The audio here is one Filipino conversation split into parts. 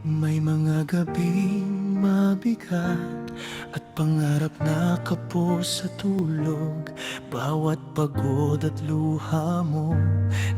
May mga gabing mabigat at pangarap na kapos sa tulog. Bawat pagod at luha mo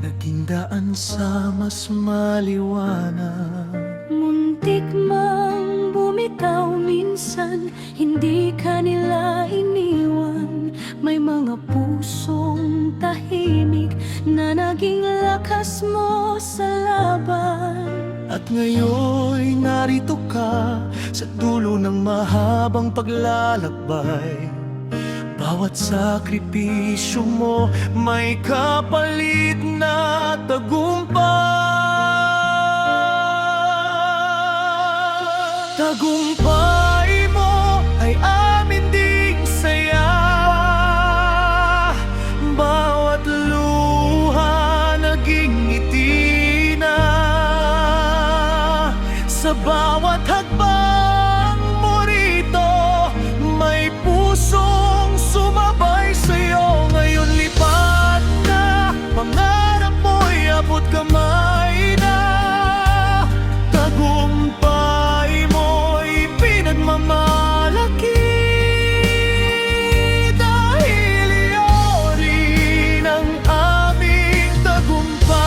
naging daan sa mas maliwanag. Muntik mang bumitaw minsan, hindi ka nila iniwan. May mga pusong tahimik na naging lakas mo sa laban. At ngayon'y narito ka sa dulo ng mahabang paglalakbay. Bawat sakripisyo mo may kapalit na tagumpay. Tagumpay mo ay amin ding saya. Bawat luha naging ngiti na. Sa bawat hakbang mo rito, may pusong sumabay sa'yo. Ngayon lipat na, pangarap mo'y abot kamay na. Tagumpay mo'y pinagmamalaki. Dahil iyon rin ang aming tagumpay.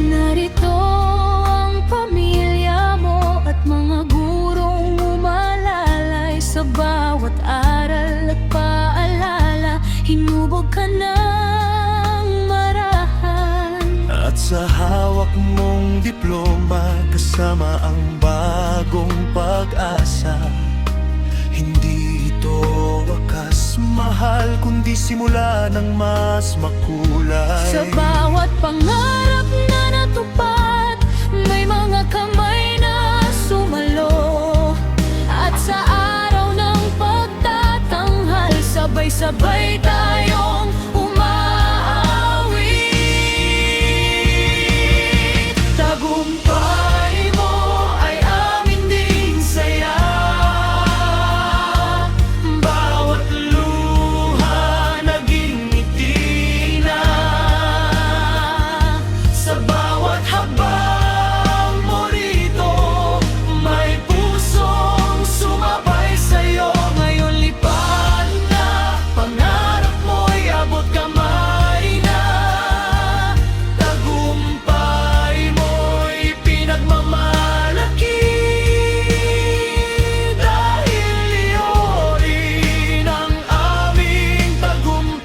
Narito ang pamilya mo at mga gurong umalalay. Sa bawat aral at paalala, hinubog ka ng marahan. At sa hawak mong diploma, kasama ang bagong pag-asa. Hindi ito wakas mahal, kundi simula ng mas makulay. Sa bawat pangarap na natupad, may mga kamay na sumalo. At sa araw ng pagtatanghal, sabay-sabay tayong umaawit. Tagumpay mo ay amin ding saya. Bawat luha naging ngiti na. Sa bawat habang mo rito, may pusong sumabay sa'yo. Ngayon lipat na, pangarap mo'y abot kamay na. Tagumpay mo'y pinagmamalaki. Dahil iyon rin ang aming tagumpay.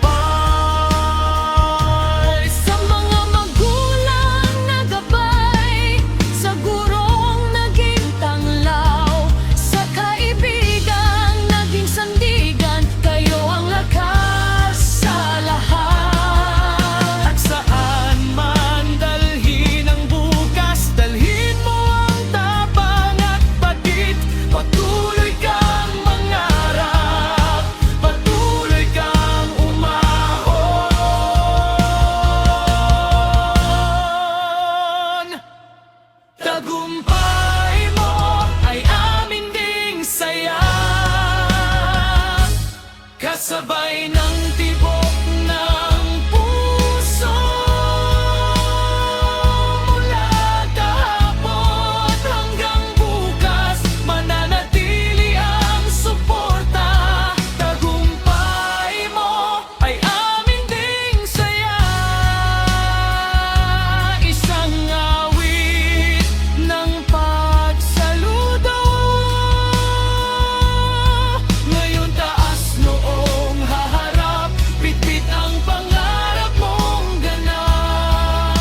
Sa mga magulang na gabay, sa gurong naging tanglaw, sa kaibigang naging sandigan, kayo ang lakas sa lahat. At saan man dalhin ang bukas, dalhin mo ang tapang at patid. Patuloy kang mangarap, patuloy kang umahon. Tagumpay mo ay amin ding saya. Kasabay ng tibok ng puso. Mula kahapon hanggang bukas, mananatili ang suporta. Tagumpay mo ay amin ding saya. Isang awit ng pagsaludo. Ngayon taas noong haharap, bitbit ang pangarap mong ganap.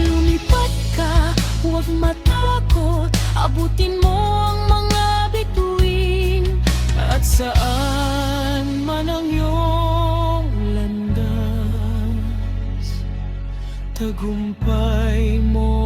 Lumipat ka, huwag matakot, abutin mo ang mga bituin. At saan man ang iyong landas, tagumpay mo